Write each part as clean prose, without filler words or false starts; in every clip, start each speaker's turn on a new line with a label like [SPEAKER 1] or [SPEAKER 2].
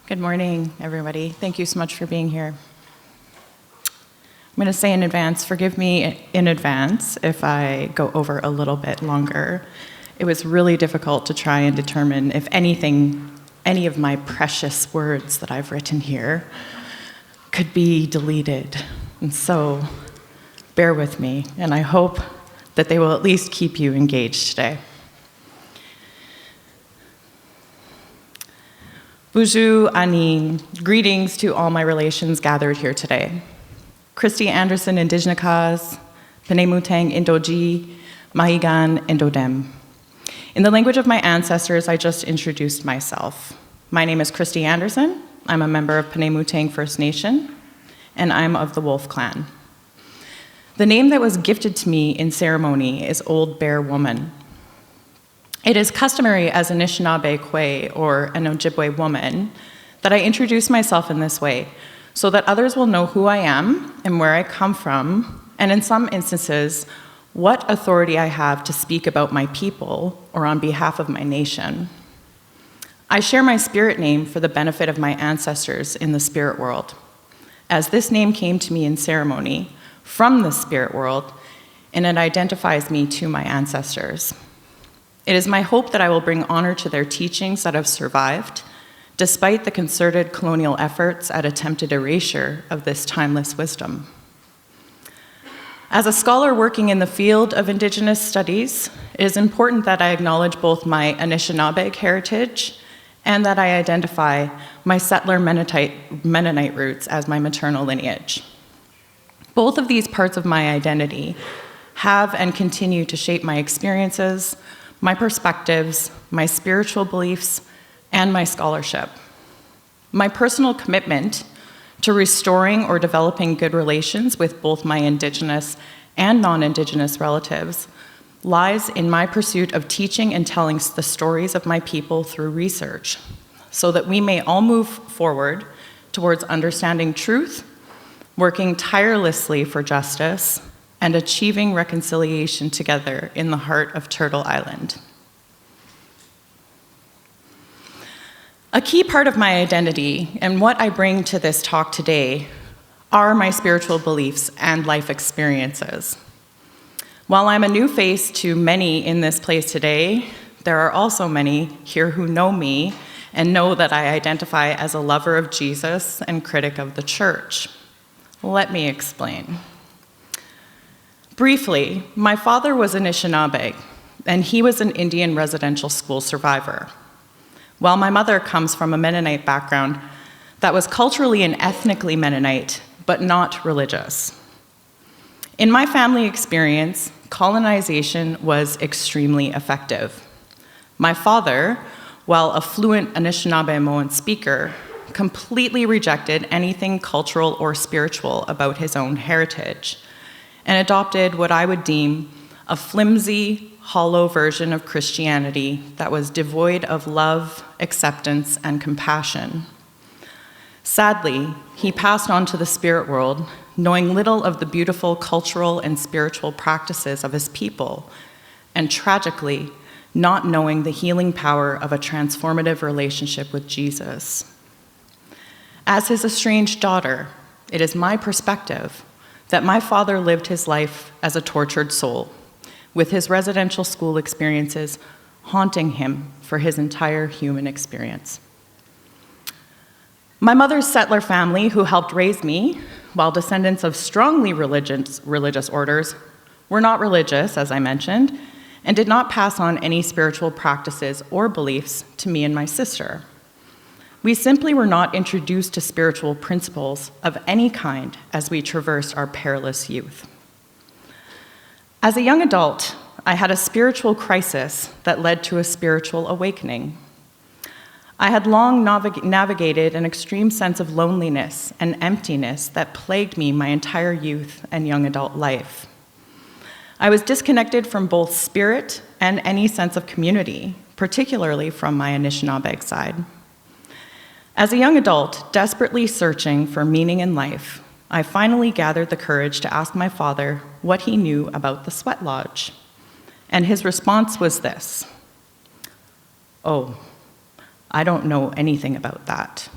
[SPEAKER 1] Good morning, everybody. Thank you so much for being here. I'm going to say in advance, forgive me in advance if I go over a little bit longer. It was really difficult to try and determine if any of my precious words that I've written here could be deleted. And so bear with me, and I hope that they will at least keep you engaged today. Bonjour, Anin. Greetings to all my relations gathered here today. Christy Anderson, Indigenous, Mutang, Indoji, Mahigan, Indodem. In the language of my ancestors, I just introduced myself. My name is Christy Anderson. I'm a member of Mutang First Nation, and I'm of the Wolf Clan. The name that was gifted to me in ceremony is Old Bear Woman. It is customary as an Anishinaabe Kwe, or an Ojibwe woman, that I introduce myself in this way so that others will know who I am and where I come from, and in some instances, what authority I have to speak about my people or on behalf of my nation. I share my spirit name for the benefit of my ancestors in the spirit world, as this name came to me in ceremony from the spirit world, and it identifies me to my ancestors. It is my hope that I will bring honor to their teachings that have survived, despite the concerted colonial efforts at attempted erasure of this timeless wisdom. As a scholar working in the field of Indigenous studies, it is important that I acknowledge both my Anishinaabe heritage and that I identify my settler Mennonite roots as my maternal lineage. Both of these parts of my identity have and continue to shape my experiences, my perspectives, my spiritual beliefs, and my scholarship. My personal commitment to restoring or developing good relations with both my Indigenous and non-Indigenous relatives lies in my pursuit of teaching and telling the stories of my people through research, so that we may all move forward towards understanding truth, working tirelessly for justice, and achieving reconciliation together in the heart of Turtle Island. A key part of my identity and what I bring to this talk today are my spiritual beliefs and life experiences. While I'm a new face to many in this place today, there are also many here who know me and know that I identify as a lover of Jesus and critic of the church. Let me explain. Briefly, my father was Anishinaabe, and he was an Indian residential school survivor, while my mother comes from a Mennonite background that was culturally and ethnically Mennonite, but not religious. In my family experience, colonization was extremely effective. My father, while a fluent Anishinaabe-Moan speaker, completely rejected anything cultural or spiritual about his own heritage, and adopted what I would deem a flimsy, hollow version of Christianity that was devoid of love, acceptance, and compassion. Sadly, he passed on to the spirit world, knowing little of the beautiful cultural and spiritual practices of his people, and tragically, not knowing the healing power of a transformative relationship with Jesus. As his estranged daughter, it is my perspective that my father lived his life as a tortured soul, with his residential school experiences haunting him for his entire human experience. My mother's settler family, who helped raise me, while descendants of strongly religious orders, were not religious, as I mentioned, and did not pass on any spiritual practices or beliefs to me and my sister. We simply were not introduced to spiritual principles of any kind as we traversed our perilous youth. As a young adult, I had a spiritual crisis that led to a spiritual awakening. I had long navigated an extreme sense of loneliness and emptiness that plagued me my entire youth and young adult life. I was disconnected from both spirit and any sense of community, particularly from my Anishinaabe side. As a young adult, desperately searching for meaning in life, I finally gathered the courage to ask my father what he knew about the sweat lodge. And his response was this: "Oh, I don't know anything about that."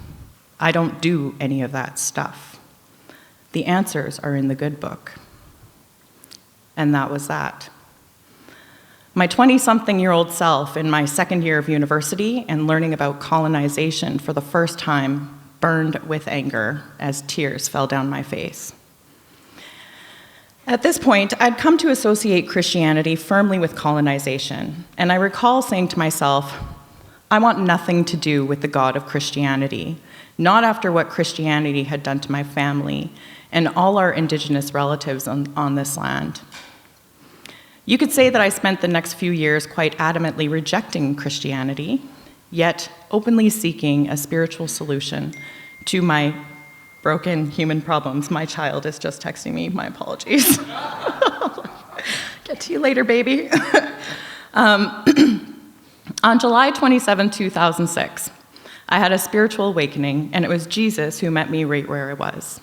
[SPEAKER 1] I don't do any of that stuff. The answers are in the good book. And that was that. My 20-something-year-old self in my second year of university and learning about colonization for the first time burned with anger as tears fell down my face. At this point, I'd come to associate Christianity firmly with colonization, and I recall saying to myself, I want nothing to do with the God of Christianity, not after what Christianity had done to my family and all our Indigenous relatives on this land. You could say that I spent the next few years quite adamantly rejecting Christianity, yet openly seeking a spiritual solution to my broken human problems. My child is just texting me, my apologies. Get to you later, baby. On July 27, 2006, I had a spiritual awakening, and it was Jesus who met me right where I was.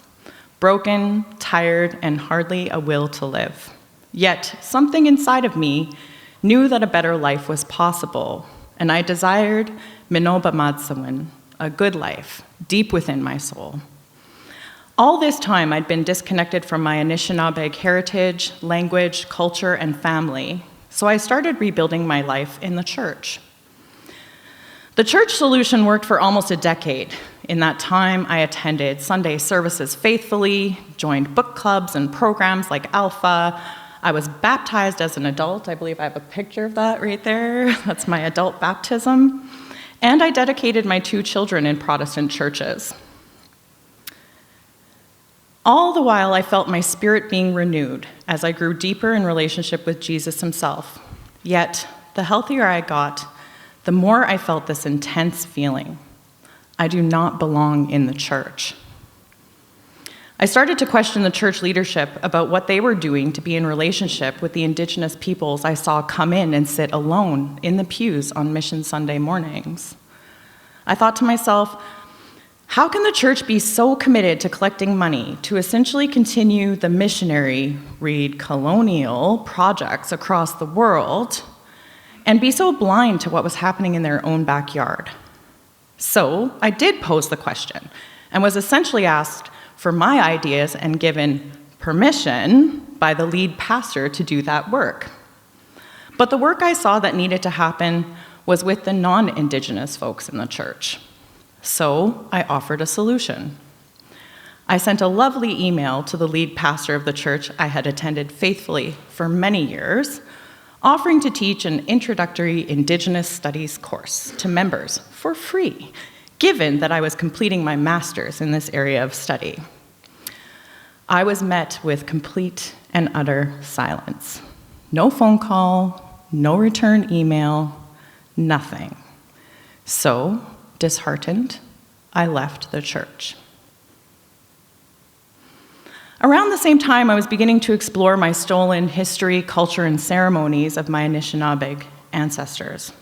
[SPEAKER 1] Broken, tired, and hardly a will to live. Yet, something inside of me knew that a better life was possible, and I desired Mino-Bimaadiziwin, a good life, deep within my soul. All this time, I'd been disconnected from my Anishinaabe heritage, language, culture, and family, so I started rebuilding my life in the church. The church solution worked for almost a decade. In that time, I attended Sunday services faithfully, joined book clubs and programs like Alpha. I was baptized as an adult. I believe I have a picture of that right there. That's my adult baptism. And I dedicated my 2 children in Protestant churches. All the while, I felt my spirit being renewed as I grew deeper in relationship with Jesus himself. Yet, the healthier I got, the more I felt this intense feeling. I do not belong in the church. I started to question the church leadership about what they were doing to be in relationship with the Indigenous peoples I saw come in and sit alone in the pews on Mission Sunday mornings. I thought to myself, how can the church be so committed to collecting money to essentially continue the missionary, read colonial, projects across the world and be so blind to what was happening in their own backyard? So I did pose the question and was essentially asked for my ideas and given permission by the lead pastor to do that work. But the work I saw that needed to happen was with the non-Indigenous folks in the church. So I offered a solution. I sent a lovely email to the lead pastor of the church I had attended faithfully for many years, offering to teach an introductory Indigenous studies course to members for free, given that I was completing my master's in this area of study. I was met with complete and utter silence. No phone call, no return email, nothing. So, disheartened, I left the church. Around the same time, I was beginning to explore my stolen history, culture, and ceremonies of my Anishinaabe ancestors.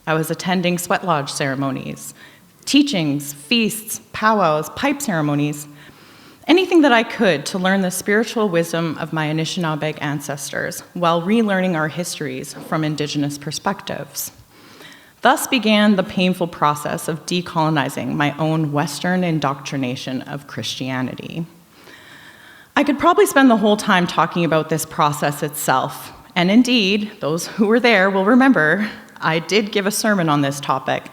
[SPEAKER 1] I was attending sweat lodge ceremonies, teachings, feasts, powwows, pipe ceremonies, anything that I could to learn the spiritual wisdom of my Anishinaabe ancestors while relearning our histories from Indigenous perspectives. Thus began the painful process of decolonizing my own Western indoctrination of Christianity. I could probably spend the whole time talking about this process itself, and indeed, those who were there will remember, I did give a sermon on this topic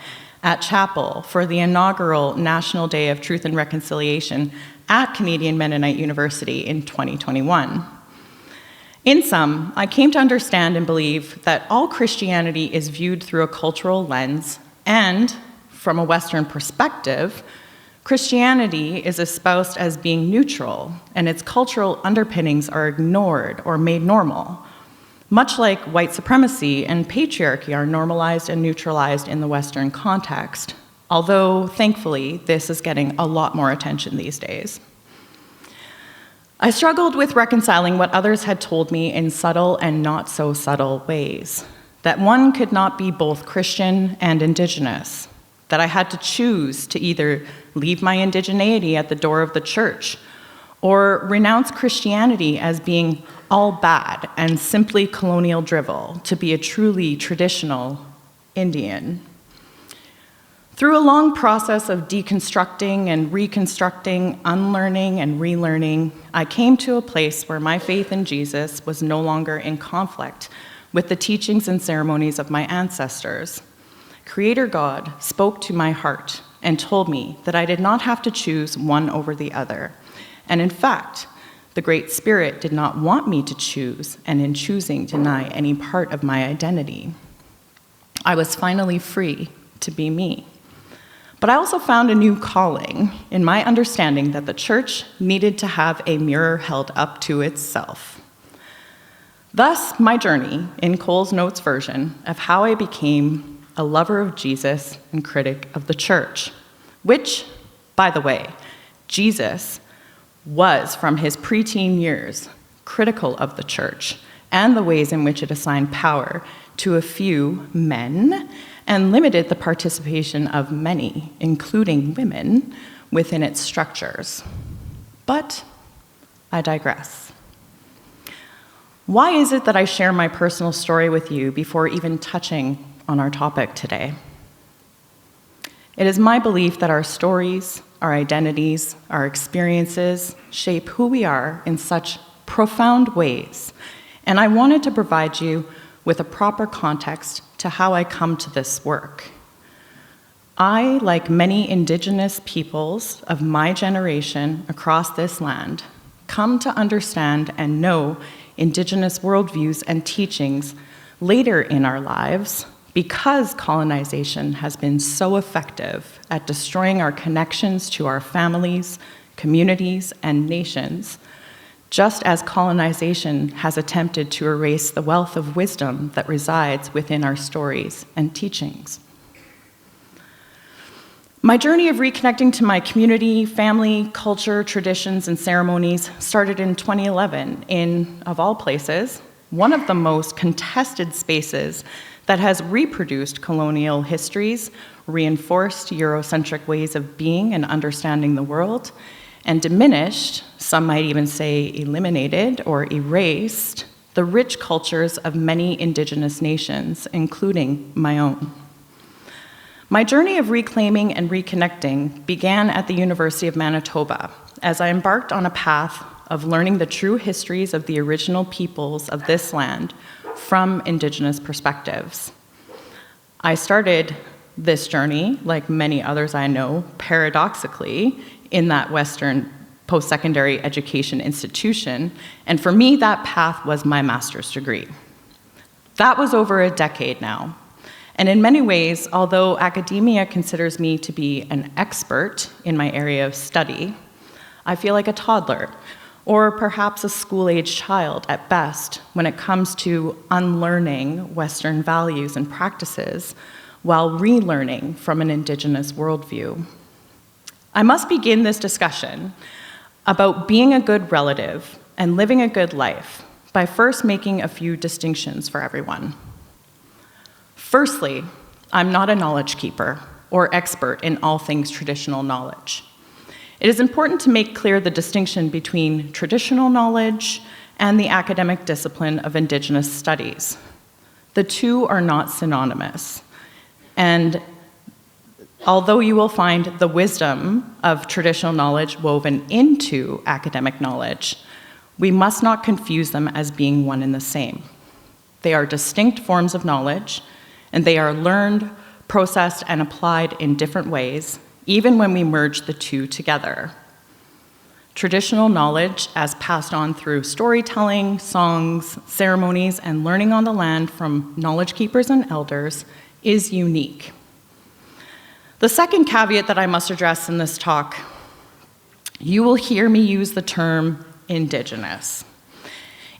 [SPEAKER 1] at chapel for the inaugural National Day of Truth and Reconciliation at Canadian Mennonite University in 2021. In sum, I came to understand and believe that all Christianity is viewed through a cultural lens, and from a Western perspective, Christianity is espoused as being neutral, and its cultural underpinnings are ignored or made normal, much like white supremacy and patriarchy are normalized and neutralized in the Western context, although, thankfully, this is getting a lot more attention these days. I struggled with reconciling what others had told me in subtle and not so subtle ways, that one could not be both Christian and Indigenous, that I had to choose to either leave my indigeneity at the door of the church or renounce Christianity as being all bad and simply colonial drivel to be a truly traditional Indian. Through a long process of deconstructing and reconstructing, unlearning and relearning, I came to a place where my faith in Jesus was no longer in conflict with the teachings and ceremonies of my ancestors. Creator God spoke to my heart and told me that I did not have to choose one over the other. And in fact, the Great Spirit did not want me to choose, and in choosing, deny any part of my identity. I was finally free to be me. But I also found a new calling in my understanding that the church needed to have a mirror held up to itself. Thus, my journey, in Cole's Notes version, of how I became a lover of Jesus and critic of the church, which, by the way, Jesus was, from his preteen years, critical of the church and the ways in which it assigned power to a few men and limited the participation of many, including women, within its structures. But I digress. Why is it that I share my personal story with you before even touching on our topic today? It is my belief that our stories, our identities, our experiences shape who we are in such profound ways, and I wanted to provide you with a proper context to how I come to this work. I, like many Indigenous peoples of my generation across this land, come to understand and know Indigenous worldviews and teachings later in our lives because colonization has been so effective at destroying our connections to our families, communities, and nations, just as colonization has attempted to erase the wealth of wisdom that resides within our stories and teachings. My journey of reconnecting to my community, family, culture, traditions, and ceremonies started in 2011 in, of all places, one of the most contested spaces that has reproduced colonial histories, reinforced Eurocentric ways of being and understanding the world, and diminished, some might even say eliminated or erased, the rich cultures of many Indigenous nations, including my own. My journey of reclaiming and reconnecting began at the University of Manitoba as I embarked on a path of learning the true histories of the original peoples of this land from Indigenous perspectives. I started this journey, like many others I know, paradoxically, in that Western post-secondary education institution, and for me, that path was my master's degree. That was over a decade now, and in many ways, although academia considers me to be an expert in my area of study, I feel like a toddler, or perhaps a school-age child at best, when it comes to unlearning Western values and practices while relearning from an Indigenous worldview. I must begin this discussion about being a good relative and living a good life by first making a few distinctions for everyone. Firstly, I'm not a knowledge keeper or expert in all things traditional knowledge. It is important to make clear the distinction between traditional knowledge and the academic discipline of Indigenous studies. The two are not synonymous, and although you will find the wisdom of traditional knowledge woven into academic knowledge, we must not confuse them as being one and the same. They are distinct forms of knowledge, and they are learned, processed, and applied in different ways, even when we merge the two together. Traditional knowledge, as passed on through storytelling, songs, ceremonies, and learning on the land from knowledge keepers and elders, is unique. The second caveat that I must address in this talk, you will hear me use the term Indigenous.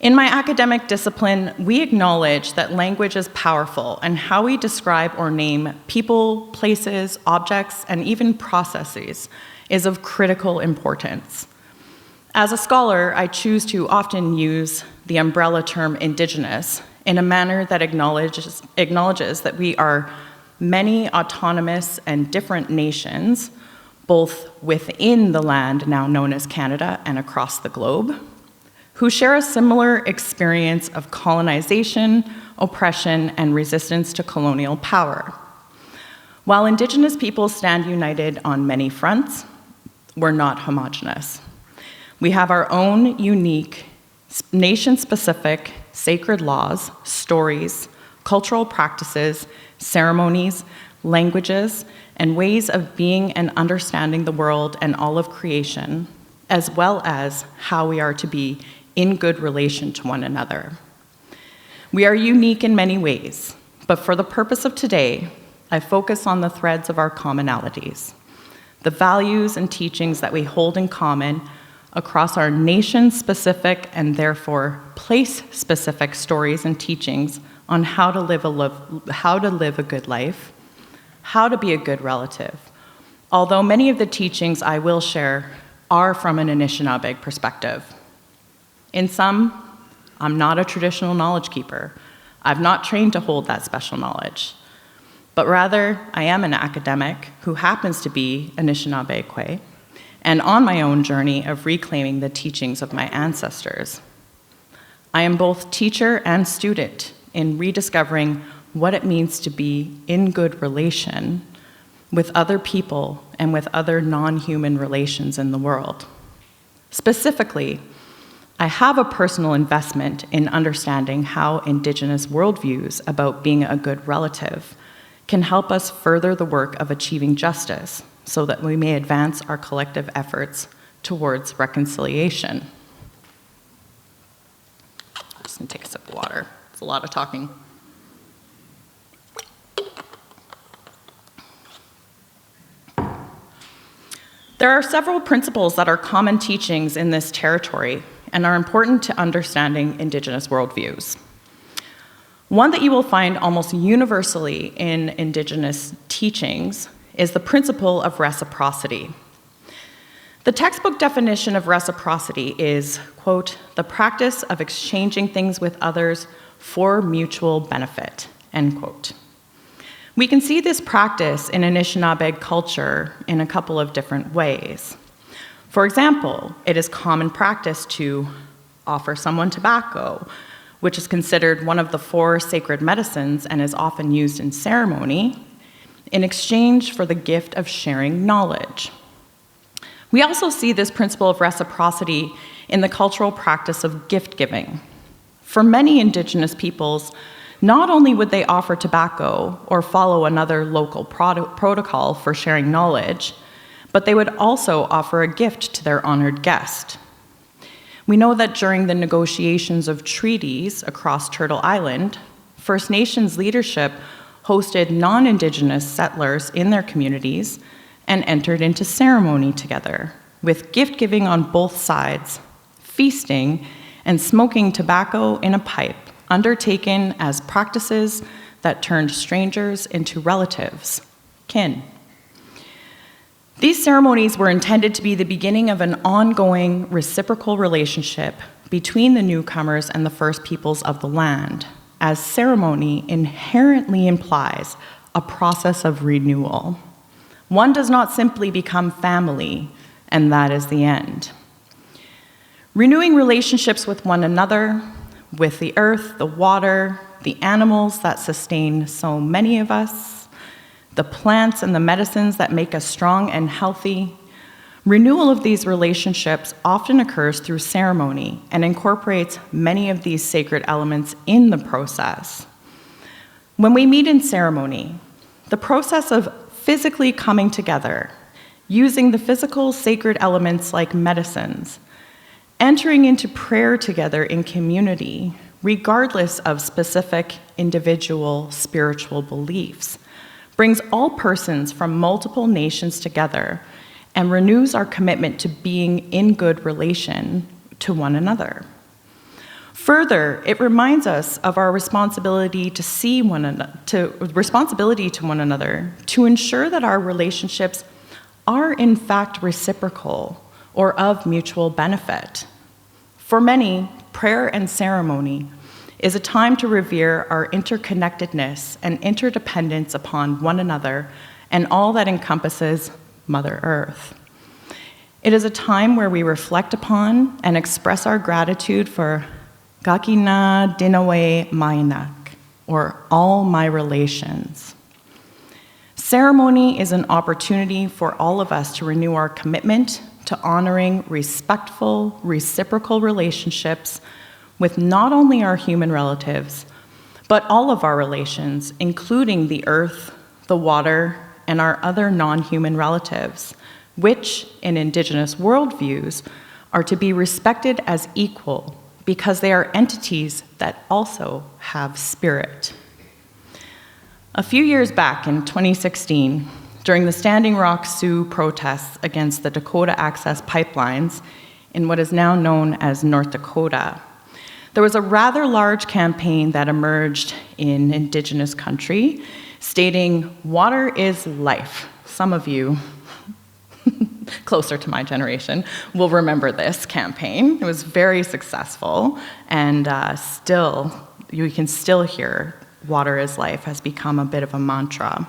[SPEAKER 1] In my academic discipline, we acknowledge that language is powerful and how we describe or name people, places, objects, and even processes is of critical importance. As a scholar, I choose to often use the umbrella term Indigenous in a manner that acknowledges that we are many autonomous and different nations, both within the land now known as Canada and across the globe, who share a similar experience of colonization, oppression, and resistance to colonial power. While Indigenous peoples stand united on many fronts, we're not homogenous. We have our own unique, nation-specific sacred laws, stories, cultural practices, ceremonies, languages, and ways of being and understanding the world and all of creation, as well as how we are to be in good relation to one another. We are unique in many ways, but for the purpose of today, I focus on the threads of our commonalities, the values and teachings that we hold in common across our nation-specific and therefore place-specific stories and teachings on how to live a good life, how to be a good relative, although many of the teachings I will share are from an Anishinaabe perspective. In some, I'm not a traditional knowledge keeper. I've not trained to hold that special knowledge, but rather I am an academic who happens to be Anishinaabe Kwe, and on my own journey of reclaiming the teachings of my ancestors. I am both teacher and student in rediscovering what it means to be in good relation with other people and with other non-human relations in the world. Specifically, I have a personal investment in understanding how Indigenous worldviews about being a good relative can help us further the work of achieving justice so that we may advance our collective efforts towards reconciliation. I'm just gonna take a sip of water. It's a lot of talking. There are several principles that are common teachings in this territory and are important to understanding Indigenous worldviews. One that you will find almost universally in Indigenous teachings is the principle of reciprocity. The textbook definition of reciprocity is, quote, the practice of exchanging things with others for mutual benefit, end quote. We can see this practice in Anishinaabe culture in a couple of different ways. For example, it is common practice to offer someone tobacco, which is considered one of the 4 sacred medicines and is often used in ceremony, in exchange for the gift of sharing knowledge. We also see this principle of reciprocity in the cultural practice of gift giving. For many Indigenous peoples, not only would they offer tobacco or follow another local protocol for sharing knowledge, but they would also offer a gift to their honored guest. We know that during the negotiations of treaties across Turtle Island, First Nations leadership hosted non-Indigenous settlers in their communities and entered into ceremony together, with gift giving on both sides, feasting, and smoking tobacco in a pipe, undertaken as practices that turned strangers into relatives, kin. These ceremonies were intended to be the beginning of an ongoing reciprocal relationship between the newcomers and the first peoples of the land, as ceremony inherently implies a process of renewal. One does not simply become family, and that is the end. Renewing relationships with one another, with the earth, the water, the animals that sustain so many of us, the plants and the medicines that make us strong and healthy. Renewal of these relationships often occurs through ceremony and incorporates many of these sacred elements in the process. When we meet in ceremony, the process of physically coming together, using the physical sacred elements like medicines, entering into prayer together in community, regardless of specific individual spiritual beliefs, brings all persons from multiple nations together and renews our commitment to being in good relation to one another. Further, it reminds us of our responsibility to one another, to ensure that our relationships are in fact reciprocal or of mutual benefit. For many, prayer and ceremony is a time to revere our interconnectedness and interdependence upon one another and all that encompasses Mother Earth. It is a time where we reflect upon and express our gratitude for Gakina Dinawe Mainak, or all my relations. Ceremony is an opportunity for all of us to renew our commitment to honoring respectful, reciprocal relationships with not only our human relatives, but all of our relations, including the earth, the water, and our other non-human relatives, which, in Indigenous worldviews, are to be respected as equal because they are entities that also have spirit. A few years back in 2016, during the Standing Rock Sioux protests against the Dakota Access Pipelines in what is now known as North Dakota, there was a rather large campaign that emerged in Indigenous country stating, "Water is life." Some of you closer to my generation will remember this campaign. It was very successful, and you can still hear "water is life" has become a bit of a mantra.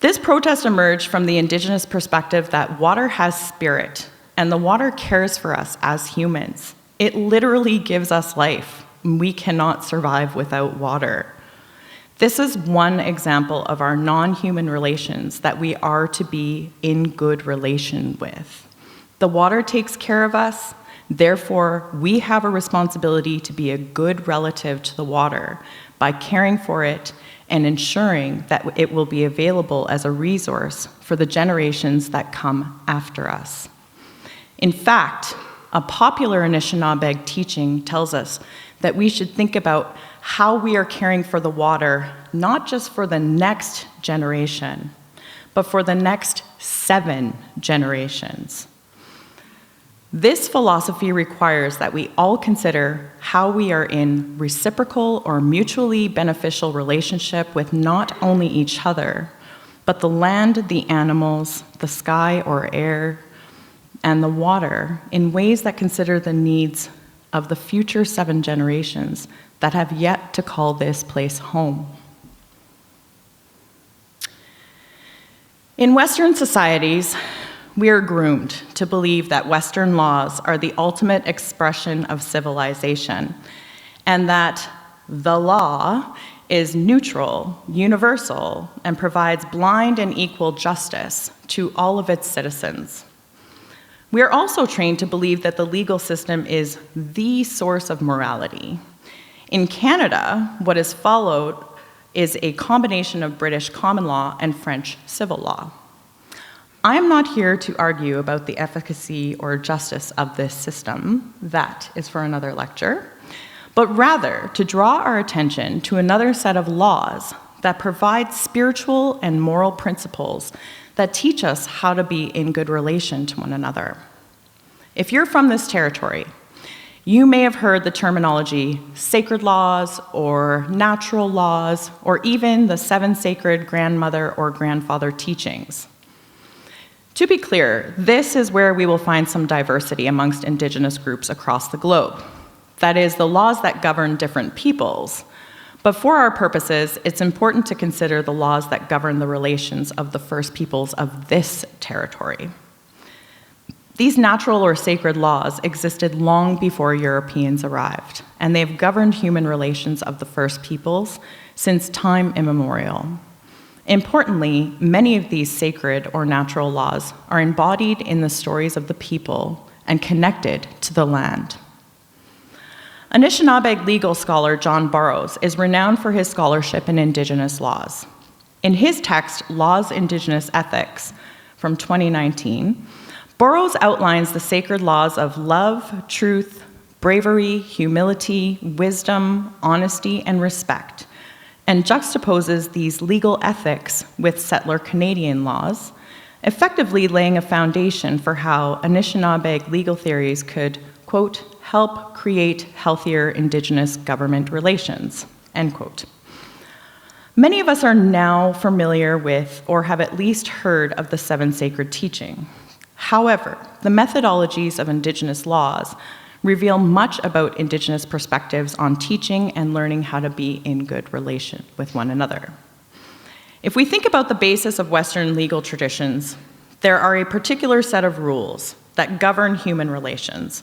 [SPEAKER 1] This protest emerged from the Indigenous perspective that water has spirit, and the water cares for us as humans. It literally gives us life. We cannot survive without water. This is one example of our non-human relations that we are to be in good relation with. The water takes care of us, therefore we have a responsibility to be a good relative to the water by caring for it and ensuring that it will be available as a resource for the generations that come after us. In fact, a popular Anishinaabe teaching tells us that we should think about how we are caring for the water, not just for the next generation, but for the next 7 generations. This philosophy requires that we all consider how we are in reciprocal or mutually beneficial relationship with not only each other, but the land, the animals, the sky or air, and the water in ways that consider the needs of the future 7 generations that have yet to call this place home. In Western societies, we are groomed to believe that Western laws are the ultimate expression of civilization, and that the law is neutral, universal, and provides blind and equal justice to all of its citizens. We are also trained to believe that the legal system is the source of morality. In Canada, what is followed is a combination of British common law and French civil law. I am not here to argue about the efficacy or justice of this system. That is for another lecture. But rather to draw our attention to another set of laws that provide spiritual and moral principles that teach us how to be in good relation to one another. If you're from this territory, you may have heard the terminology sacred laws or natural laws, or even the 7 sacred grandmother or grandfather teachings. To be clear, this is where we will find some diversity amongst Indigenous groups across the globe. That is, the laws that govern different peoples. But for our purposes, it's important to consider the laws that govern the relations of the first peoples of this territory. These natural or sacred laws existed long before Europeans arrived, and they've governed human relations of the first peoples since time immemorial. Importantly, many of these sacred or natural laws are embodied in the stories of the people and connected to the land. Anishinaabe legal scholar John Burroughs is renowned for his scholarship in Indigenous laws. In his text, Laws Indigenous Ethics, from 2019, Burroughs outlines the sacred laws of love, truth, bravery, humility, wisdom, honesty, and respect, and juxtaposes these legal ethics with settler Canadian laws, effectively laying a foundation for how Anishinaabe legal theories could, quote, help create healthier Indigenous government relations, end quote. Many of us are now familiar with or have at least heard of the 7 sacred teaching. However, the methodologies of Indigenous laws reveal much about Indigenous perspectives on teaching and learning how to be in good relation with one another. If we think about the basis of Western legal traditions, there are a particular set of rules that govern human relations,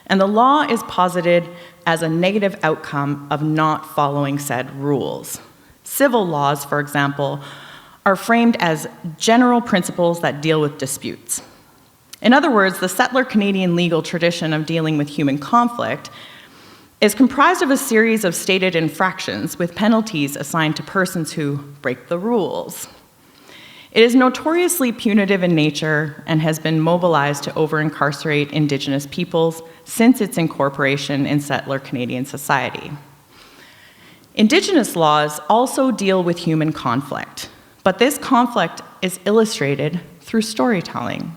[SPEAKER 1] and the law is posited as a negative outcome of not following said rules. Civil laws, for example, are framed as general principles that deal with disputes. In other words, the settler Canadian legal tradition of dealing with human conflict is comprised of a series of stated infractions with penalties assigned to persons who break the rules. It is notoriously punitive in nature and has been mobilized to over-incarcerate Indigenous peoples since its incorporation in settler Canadian society. Indigenous laws also deal with human conflict, but this conflict is illustrated through storytelling.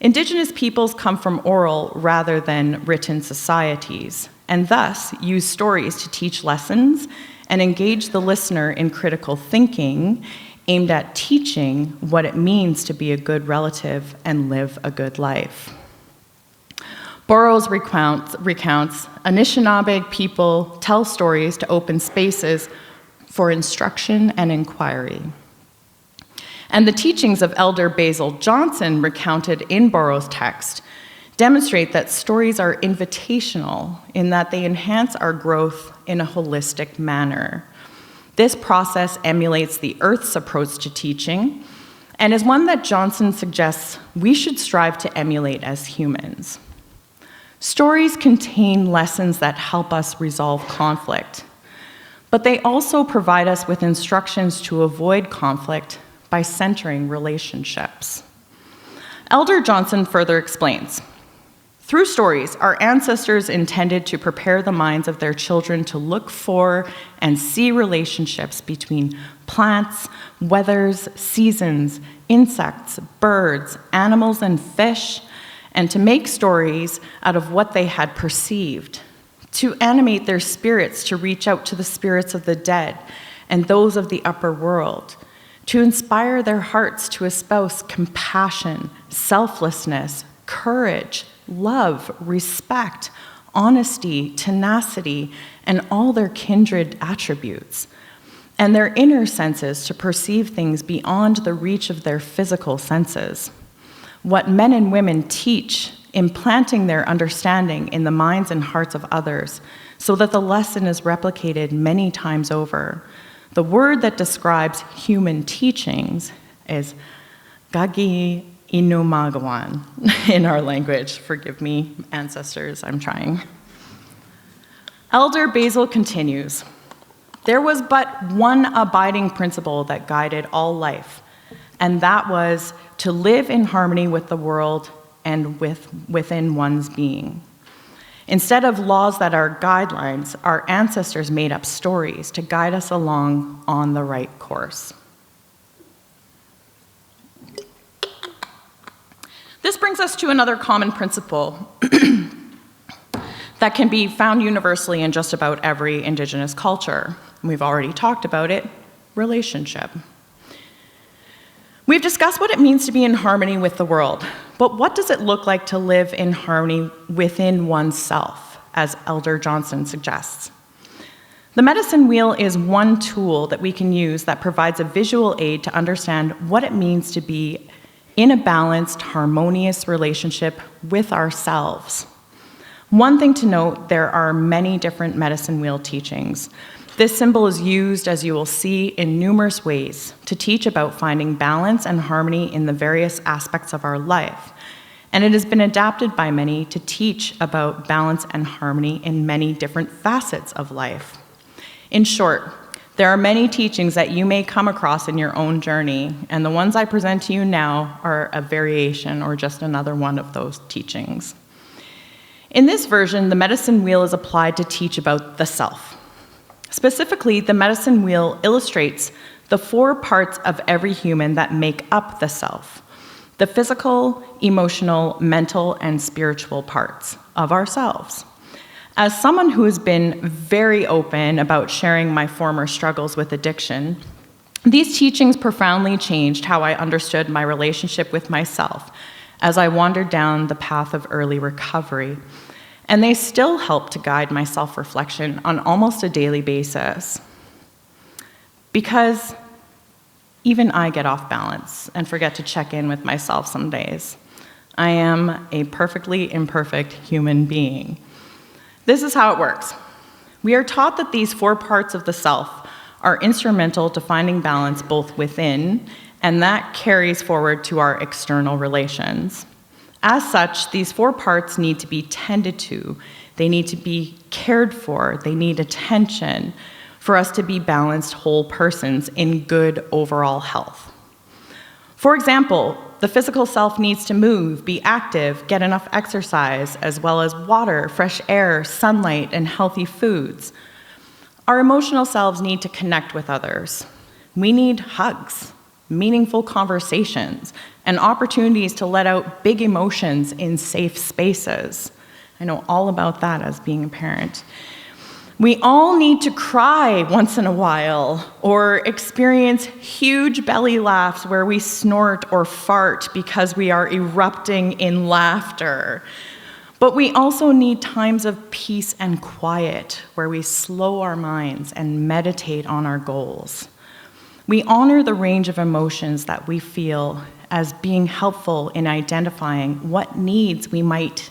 [SPEAKER 1] Indigenous peoples come from oral rather than written societies, and thus use stories to teach lessons and engage the listener in critical thinking aimed at teaching what it means to be a good relative and live a good life. Burroughs recounts Anishinaabe people tell stories to open spaces for instruction and inquiry. And the teachings of Elder Basil Johnson recounted in Burroughs' text demonstrate that stories are invitational in that they enhance our growth in a holistic manner. This process emulates the Earth's approach to teaching and is one that Johnson suggests we should strive to emulate as humans. Stories contain lessons that help us resolve conflict, but they also provide us with instructions to avoid conflict by centering relationships. Elder Johnson further explains, through stories, our ancestors intended to prepare the minds of their children to look for and see relationships between plants, weathers, seasons, insects, birds, animals, and fish, and to make stories out of what they had perceived, to animate their spirits to reach out to the spirits of the dead and those of the upper world, to inspire their hearts to espouse compassion, selflessness, courage, love, respect, honesty, tenacity, and all their kindred attributes, and their inner senses to perceive things beyond the reach of their physical senses. What men and women teach, implanting their understanding in the minds and hearts of others, so that the lesson is replicated many times over. The word that describes human teachings is gagi Mino-Bimaadiziwin in our language. Forgive me, ancestors, I'm trying. Elder Basil continues, there was but one abiding principle that guided all life, and that was to live in harmony with the world and within one's being. Instead of laws that are guidelines, our ancestors made up stories to guide us along on the right course. This brings us to another common principle that can be found universally in just about every Indigenous culture. We've already talked about it, relationship. We've discussed what it means to be in harmony with the world, but what does it look like to live in harmony within oneself, as Elder Johnson suggests? The medicine wheel is one tool that we can use that provides a visual aid to understand what it means to be in a balanced, harmonious relationship with ourselves. One thing to note, there are many different medicine wheel teachings. This symbol is used, as you will see, in numerous ways to teach about finding balance and harmony in the various aspects of our life. And it has been adapted by many to teach about balance and harmony in many different facets of life. In short, there are many teachings that you may come across in your own journey, and the ones I present to you now are a variation or just another one of those teachings. In this version, the medicine wheel is applied to teach about the self. Specifically, the medicine wheel illustrates the 4 parts of every human that make up the self: the physical, emotional, mental, and spiritual parts of ourselves. As someone who has been very open about sharing my former struggles with addiction, these teachings profoundly changed how I understood my relationship with myself as I wandered down the path of early recovery. And they still help to guide my self-reflection on almost a daily basis. Because even I get off balance and forget to check in with myself some days. I am a perfectly imperfect human being. This is how it works. We are taught that these 4 parts of the self are instrumental to finding balance both within, and that carries forward to our external relations. As such, these 4 parts need to be tended to. They need to be cared for. They need attention for us to be balanced whole persons in good overall health. For example, the physical self needs to move, be active, get enough exercise, as well as water, fresh air, sunlight, and healthy foods. Our emotional selves need to connect with others. We need hugs, meaningful conversations, and opportunities to let out big emotions in safe spaces. I know all about that as being a parent. We all need to cry once in a while or experience huge belly laughs where we snort or fart because we are erupting in laughter. But we also need times of peace and quiet where we slow our minds and meditate on our goals. We honor the range of emotions that we feel as being helpful in identifying what needs we might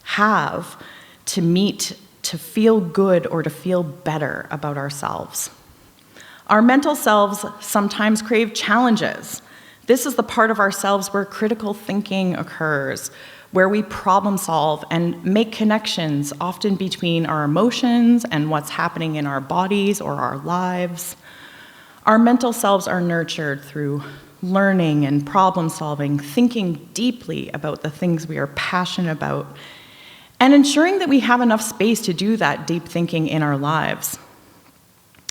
[SPEAKER 1] have to meet, to feel good or to feel better about ourselves. Our mental selves sometimes crave challenges. This is the part of ourselves where critical thinking occurs, where we problem solve and make connections, often between our emotions and what's happening in our bodies or our lives. Our mental selves are nurtured through learning and problem solving, thinking deeply about the things we are passionate about, and ensuring that we have enough space to do that deep thinking in our lives.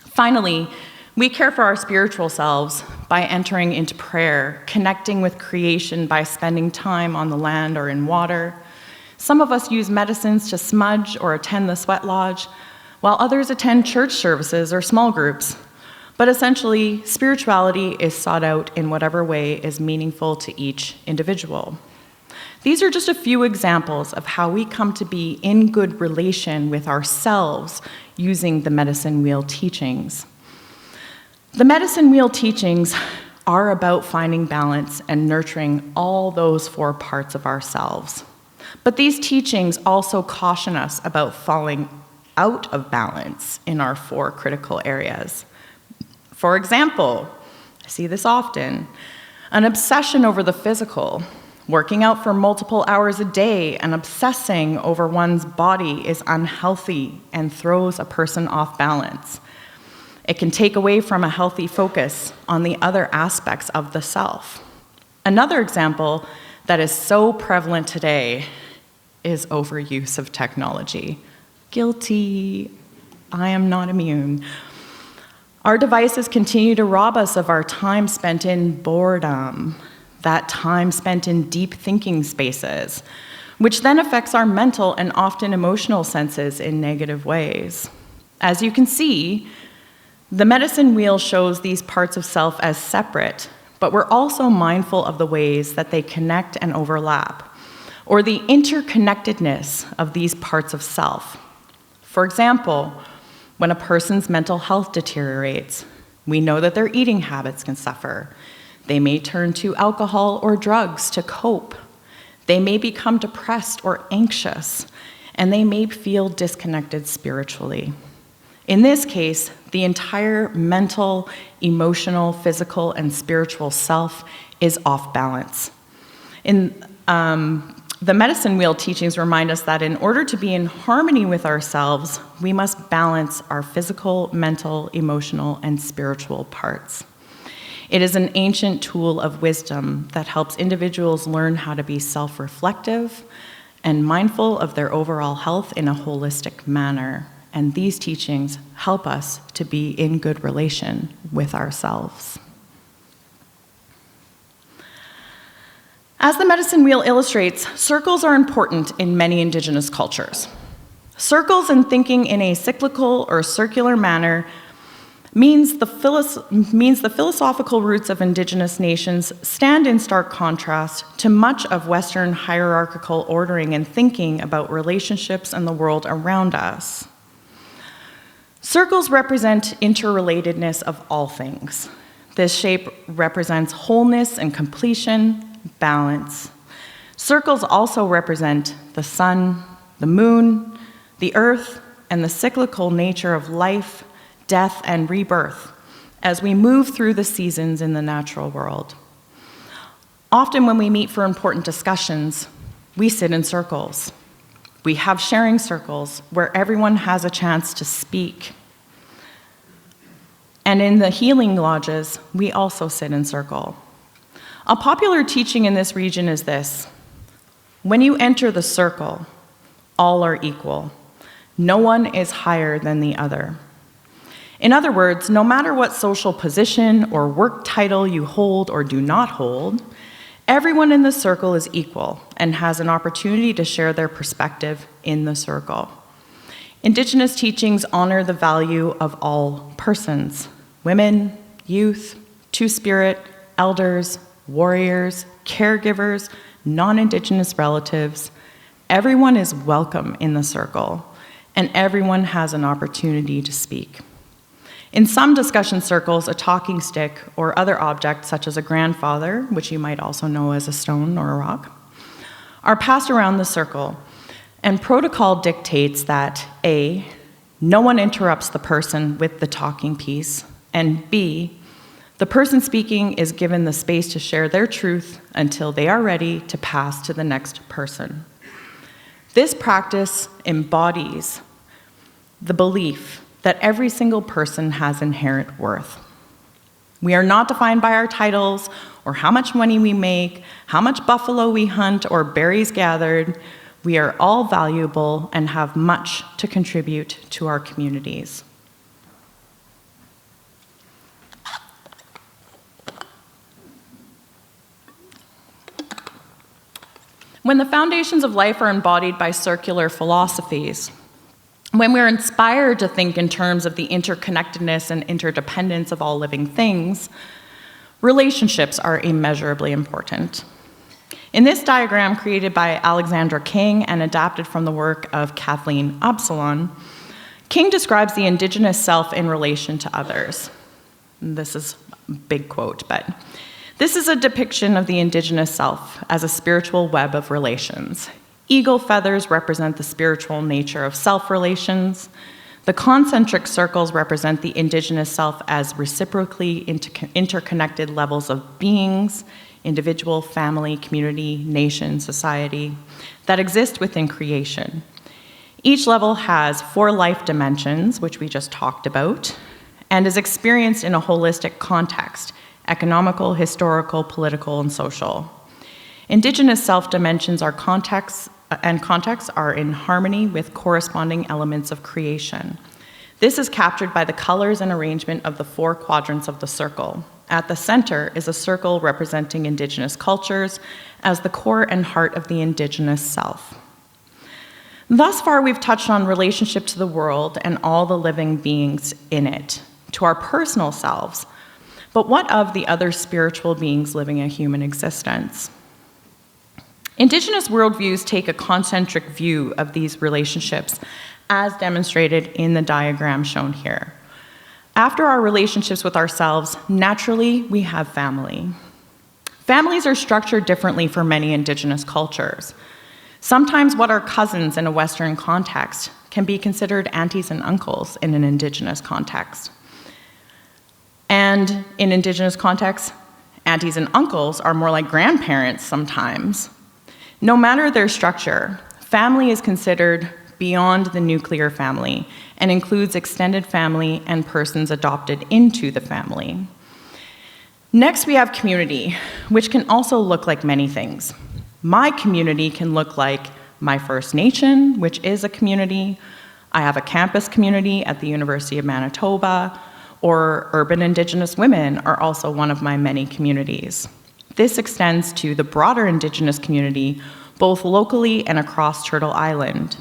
[SPEAKER 1] Finally, we care for our spiritual selves by entering into prayer, connecting with creation by spending time on the land or in water. Some of us use medicines to smudge or attend the sweat lodge, while others attend church services or small groups. But essentially, spirituality is sought out in whatever way is meaningful to each individual. These are just a few examples of how we come to be in good relation with ourselves using the medicine wheel teachings. The medicine wheel teachings are about finding balance and nurturing all those 4 parts of ourselves. But these teachings also caution us about falling out of balance in our 4 critical areas. For example, I see this often, an obsession over the physical. Working out for multiple hours a day and obsessing over one's body is unhealthy and throws a person off balance. It can take away from a healthy focus on the other aspects of the self. Another example that is so prevalent today is overuse of technology. Guilty. I am not immune. Our devices continue to rob us of our time spent in boredom, that time spent in deep thinking spaces, which then affects our mental and often emotional senses in negative ways. As you can see, the medicine wheel shows these parts of self as separate, but we're also mindful of the ways that they connect and overlap, or the interconnectedness of these parts of self. For example, when a person's mental health deteriorates, we know that their eating habits can suffer. They may turn to alcohol or drugs to cope. They may become depressed or anxious, and they may feel disconnected spiritually. In this case, the entire mental, emotional, physical, and spiritual self is off balance. The medicine wheel teachings remind us that in order to be in harmony with ourselves, we must balance our physical, mental, emotional, and spiritual parts. It is an ancient tool of wisdom that helps individuals learn how to be self-reflective and mindful of their overall health in a holistic manner. And these teachings help us to be in good relation with ourselves. As the medicine wheel illustrates, circles are important in many Indigenous cultures. Circles and thinking in a cyclical or circular manner means the philosophical roots of Indigenous nations stand in stark contrast to much of Western hierarchical ordering and thinking about relationships and the world around us. Circles represent interrelatedness of all things. This shape represents wholeness and completion, balance. Circles also represent the sun, the moon, the earth, and the cyclical nature of life, death, and rebirth as we move through the seasons in the natural world. Often when we meet for important discussions, we sit in circles. We have sharing circles where everyone has a chance to speak. And in the healing lodges, we also sit in circle. A popular teaching in this region is this: when you enter the circle, all are equal. No one is higher than the other. In other words, no matter what social position or work title you hold or do not hold, everyone in the circle is equal and has an opportunity to share their perspective in the circle. Indigenous teachings honor the value of all persons: women, youth, two-spirit, elders, warriors, caregivers, non-Indigenous relatives. Everyone is welcome in the circle, and everyone has an opportunity to speak. In some discussion circles, a talking stick or other object, such as a grandfather, which you might also know as a stone or a rock, are passed around the circle, and protocol dictates that A, no one interrupts the person with the talking piece, and B, the person speaking is given the space to share their truth until they are ready to pass to the next person. This practice embodies the belief that every single person has inherent worth. We are not defined by our titles or how much money we make, how much buffalo we hunt or berries gathered. We are all valuable and have much to contribute to our communities. When the foundations of life are embodied by circular philosophies, when we're inspired to think in terms of the interconnectedness and interdependence of all living things, relationships are immeasurably important. In this diagram created by Alexandra King and adapted from the work of Kathleen Absalon, King describes the Indigenous self in relation to others. And this is a big quote, but this is a depiction of the Indigenous self as a spiritual web of relations. Eagle feathers represent the spiritual nature of self-relations. The concentric circles represent the Indigenous self as reciprocally interconnected levels of beings, individual, family, community, nation, society, that exist within creation. Each level has 4 life dimensions, which we just talked about, and is experienced in a holistic context: economical, historical, political, and social. Indigenous self-dimensions are contexts are in harmony with corresponding elements of creation. This is captured by the colors and arrangement of the 4 quadrants of the circle. At the center is a circle representing Indigenous cultures as the core and heart of the Indigenous self. Thus far, we've touched on relationship to the world and all the living beings in it, to our personal selves. But what of the other spiritual beings living a human existence? Indigenous worldviews take a concentric view of these relationships, as demonstrated in the diagram shown here. After our relationships with ourselves, naturally, we have family. Families are structured differently for many Indigenous cultures. Sometimes what are cousins in a Western context can be considered aunties and uncles in an Indigenous context. And in Indigenous contexts, aunties and uncles are more like grandparents sometimes. No matter their structure, family is considered beyond the nuclear family and includes extended family and persons adopted into the family. Next, we have community, which can also look like many things. My community can look like my First Nation, which is a community. I have a campus community at the University of Manitoba, or urban Indigenous women are also one of my many communities. This extends to the broader Indigenous community, both locally and across Turtle Island.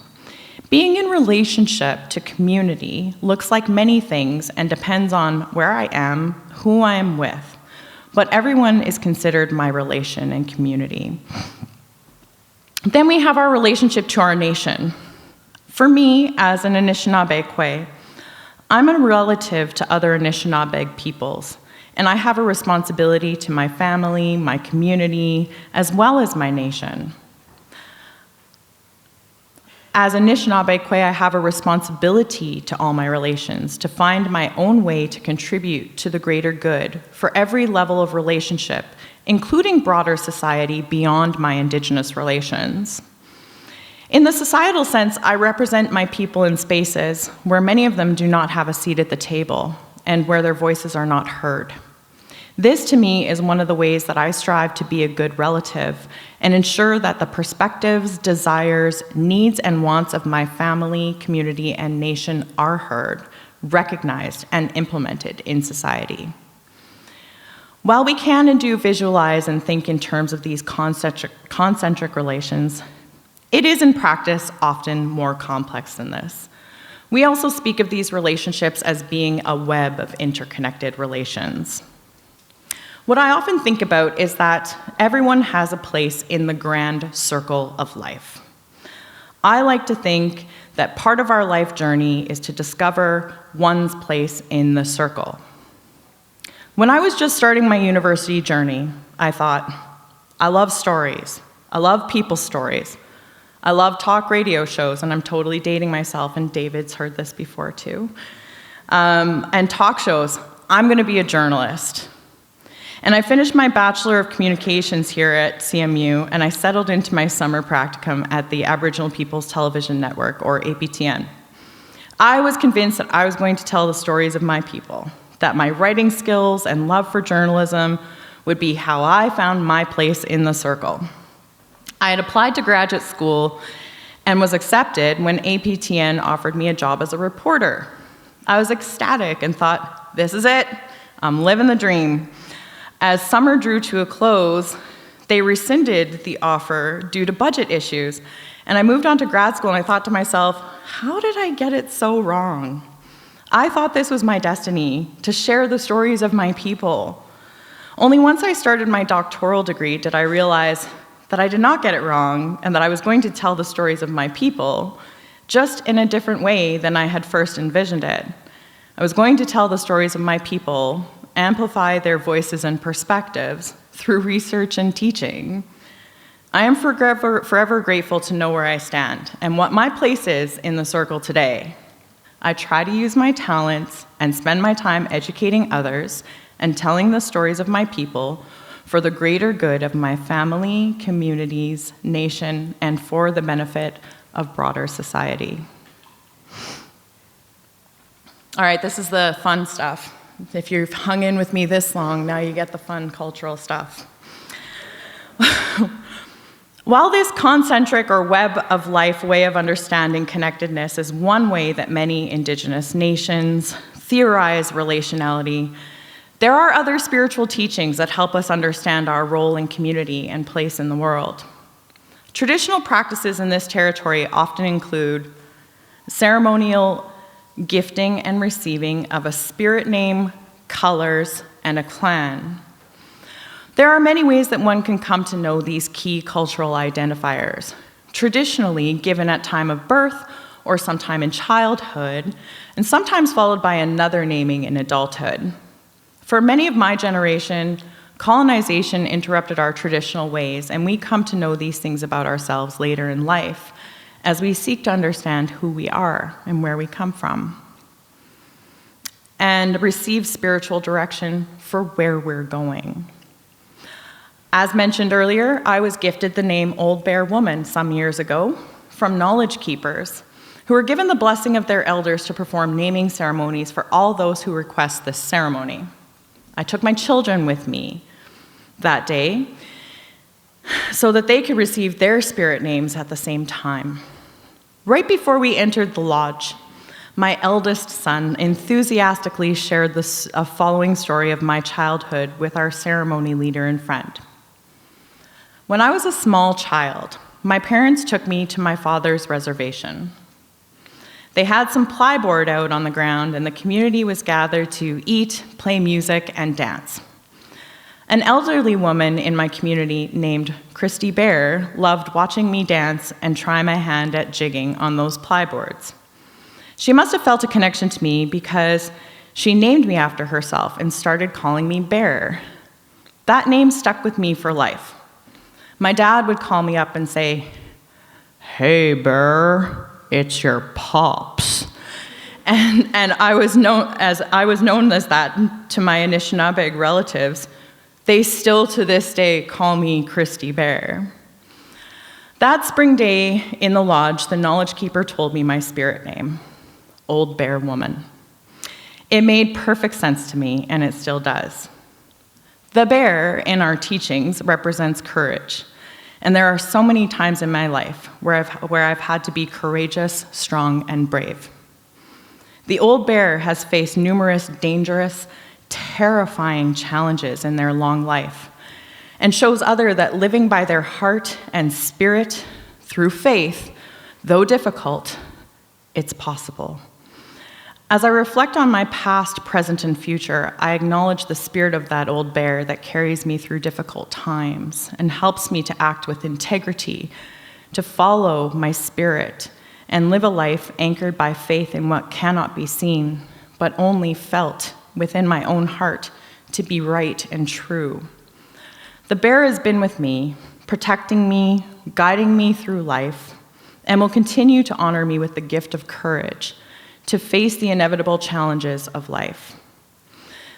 [SPEAKER 1] Being in relationship to community looks like many things and depends on where I am, who I am with, but everyone is considered my relation and community. Then we have our relationship to our nation. For me, as an Anishinaabe Kwe, I'm a relative to other Anishinaabe peoples, and I have a responsibility to my family, my community, as well as my nation. As Anishinaabe Kwe, I have a responsibility to all my relations to find my own way to contribute to the greater good for every level of relationship, including broader society beyond my Indigenous relations. In the societal sense, I represent my people in spaces where many of them do not have a seat at the table and where their voices are not heard. This, to me, is one of the ways that I strive to be a good relative and ensure that the perspectives, desires, needs, and wants of my family, community, and nation are heard, recognized, and implemented in society. While we can and do visualize and think in terms of these concentric relations, it is in practice often more complex than this. We also speak of these relationships as being a web of interconnected relations. What I often think about is that everyone has a place in the grand circle of life. I like to think that part of our life journey is to discover one's place in the circle. When I was just starting my university journey, I thought, I love stories. I love people's stories. I love talk radio shows, and I'm totally dating myself, and David's heard this before too. And talk shows. I'm going to be a journalist. And I finished my Bachelor of Communications here at CMU, and I settled into my summer practicum at the Aboriginal People's Television Network, or APTN. I was convinced that I was going to tell the stories of my people, that my writing skills and love for journalism would be how I found my place in the circle. I had applied to graduate school and was accepted when APTN offered me a job as a reporter. I was ecstatic and thought, this is it, I'm living the dream. As summer drew to a close, they rescinded the offer due to budget issues, and I moved on to grad school, and I thought to myself, how did I get it so wrong? I thought this was my destiny, to share the stories of my people. Only once I started my doctoral degree did I realize that I did not get it wrong, and that I was going to tell the stories of my people, just in a different way than I had first envisioned it. I was going to tell the stories of my people, amplify their voices and perspectives through research and teaching. I am forever grateful to know where I stand and what my place is in the circle today. I try to use my talents and spend my time educating others and telling the stories of my people for the greater good of my family, communities, nation, and for the benefit of broader society. All right, this is the fun stuff. If you've hung in with me this long, now you get the fun cultural stuff. While this concentric or web of life way of understanding connectedness is one way that many Indigenous nations theorize relationality, there are other spiritual teachings that help us understand our role in community and place in the world. Traditional practices in this territory often include ceremonial gifting and receiving of a spirit name, colors, and a clan. There are many ways that one can come to know these key cultural identifiers, traditionally given at time of birth or sometime in childhood, and sometimes followed by another naming in adulthood. For many of my generation, colonization interrupted our traditional ways, and we come to know these things about ourselves later in life, as we seek to understand who we are and where we come from, and receive spiritual direction for where we're going. As mentioned earlier, I was gifted the name Old Bear Woman some years ago from knowledge keepers, who were given the blessing of their elders to perform naming ceremonies for all those who request this ceremony. I took my children with me that day so that they could receive their spirit names at the same time. Right before we entered the lodge, my eldest son enthusiastically shared a following story of my childhood with our ceremony leader and friend. When I was a small child, my parents took me to my father's reservation. They had some plyboard out on the ground, and the community was gathered to eat, play music, and dance. An elderly woman in my community named Christy Bear loved watching me dance and try my hand at jigging on those plyboards. She must have felt a connection to me because she named me after herself and started calling me Bear. That name stuck with me for life. My dad would call me up and say, "Hey, bear, it's your pops." And I was known as that to my Anishinaabe relatives. They still to this day call me Christy Bear. That spring day in the lodge, the knowledge keeper told me my spirit name, Old Bear Woman. It made perfect sense to me, and it still does. The bear in our teachings represents courage, and there are so many times in my life where I've had to be courageous, strong, and brave. The old bear has faced numerous dangerous, terrifying challenges in their long life, and shows others that living by their heart and spirit through faith, though difficult, it's possible. As I reflect on my past, present, and future, I acknowledge the spirit of that old bear that carries me through difficult times and helps me to act with integrity, to follow my spirit, and live a life anchored by faith in what cannot be seen, but only felt within my own heart to be right and true. The bear has been with me, protecting me, guiding me through life, and will continue to honor me with the gift of courage to face the inevitable challenges of life.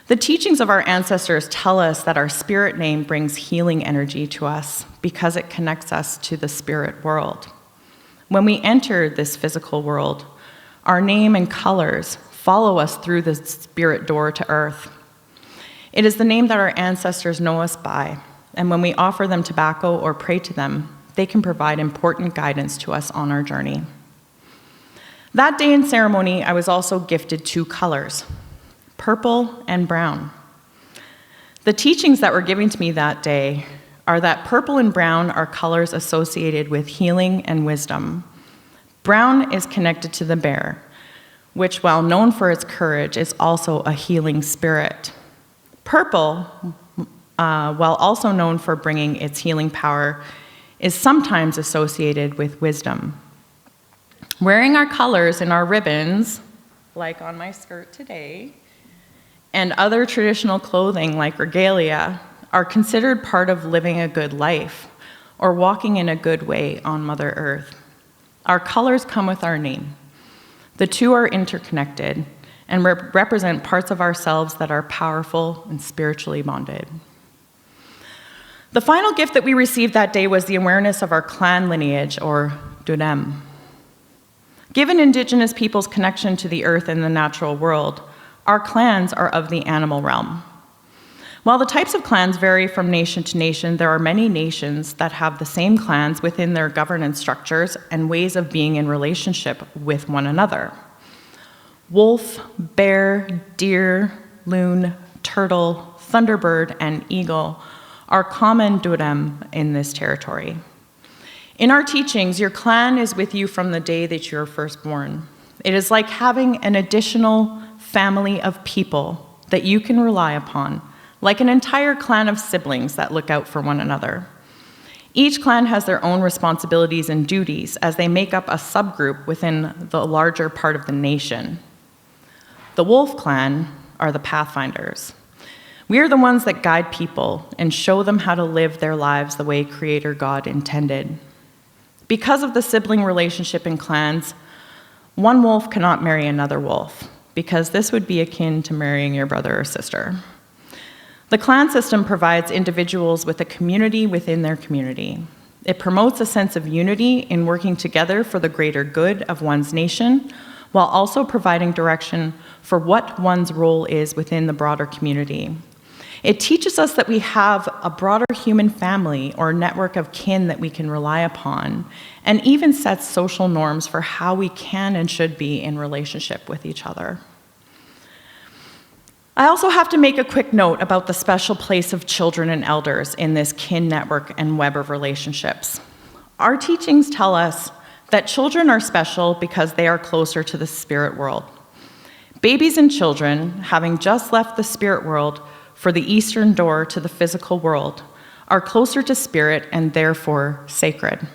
[SPEAKER 1] The teachings of our ancestors tell us that our spirit name brings healing energy to us because it connects us to the spirit world. When we enter this physical world, our name and colors follow us through the spirit door to earth. It is the name that our ancestors know us by, and when we offer them tobacco or pray to them, they can provide important guidance to us on our journey. That day in ceremony, I was also gifted 2 colors, purple and brown. The teachings that were given to me that day are that purple and brown are colors associated with healing and wisdom. Brown is connected to the bear, which, while known for its courage, is also a healing spirit. Purple, while also known for bringing its healing power, is sometimes associated with wisdom. Wearing our colors in our ribbons, like on my skirt today, and other traditional clothing like regalia, are considered part of living a good life or walking in a good way on Mother Earth. Our colors come with our name. The two are interconnected and represent parts of ourselves that are powerful and spiritually bonded. The final gift that we received that day was the awareness of our clan lineage, or Dudem. Given Indigenous people's connection to the earth and the natural world, our clans are of the animal realm. While the types of clans vary from nation to nation, there are many nations that have the same clans within their governance structures and ways of being in relationship with one another. Wolf, bear, deer, loon, turtle, thunderbird, and eagle are common Dudem in this territory. In our teachings, your clan is with you from the day that you are first born. It is like having an additional family of people that you can rely upon, like an entire clan of siblings that look out for one another. Each clan has their own responsibilities and duties as they make up a subgroup within the larger part of the nation. The Wolf clan are the pathfinders. We are the ones that guide people and show them how to live their lives the way Creator God intended. Because of the sibling relationship in clans, one wolf cannot marry another wolf, because this would be akin to marrying your brother or sister. The clan system provides individuals with a community within their community. It promotes a sense of unity in working together for the greater good of one's nation, while also providing direction for what one's role is within the broader community. It teaches us that we have a broader human family or network of kin that we can rely upon, and even sets social norms for how we can and should be in relationship with each other. I also have to make a quick note about the special place of children and elders in this kin network and web of relationships. Our teachings tell us that children are special because they are closer to the spirit world. Babies and children, having just left the spirit world for the eastern door to the physical world, are closer to spirit and therefore sacred.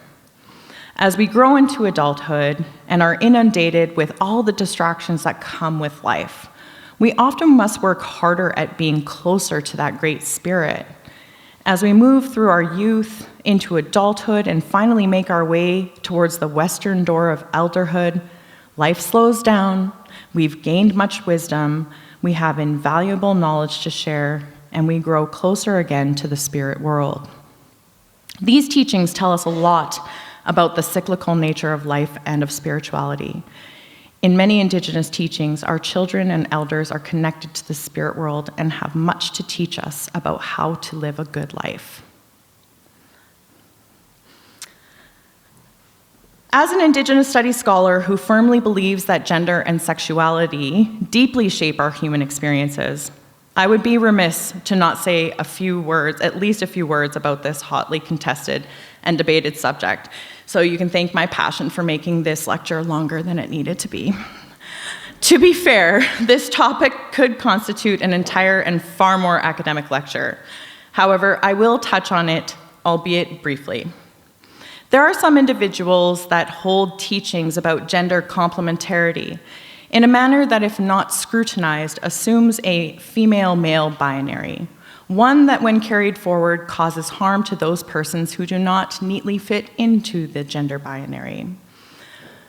[SPEAKER 1] As we grow into adulthood and are inundated with all the distractions that come with life, we often must work harder at being closer to that great spirit. As we move through our youth into adulthood and finally make our way towards the western door of elderhood, life slows down, we've gained much wisdom, we have invaluable knowledge to share, and we grow closer again to the spirit world. These teachings tell us a lot about the cyclical nature of life and of spirituality. In many Indigenous teachings, our children and elders are connected to the spirit world and have much to teach us about how to live a good life. As an Indigenous studies scholar who firmly believes that gender and sexuality deeply shape our human experiences, I would be remiss to not say at least a few words about this hotly contested and debated subject. So you can thank my passion for making this lecture longer than it needed to be. To be fair, this topic could constitute an entire and far more academic lecture. However, I will touch on it, albeit briefly. There are some individuals that hold teachings about gender complementarity in a manner that, if not scrutinized, assumes a female-male binary, one that, when carried forward, causes harm to those persons who do not neatly fit into the gender binary.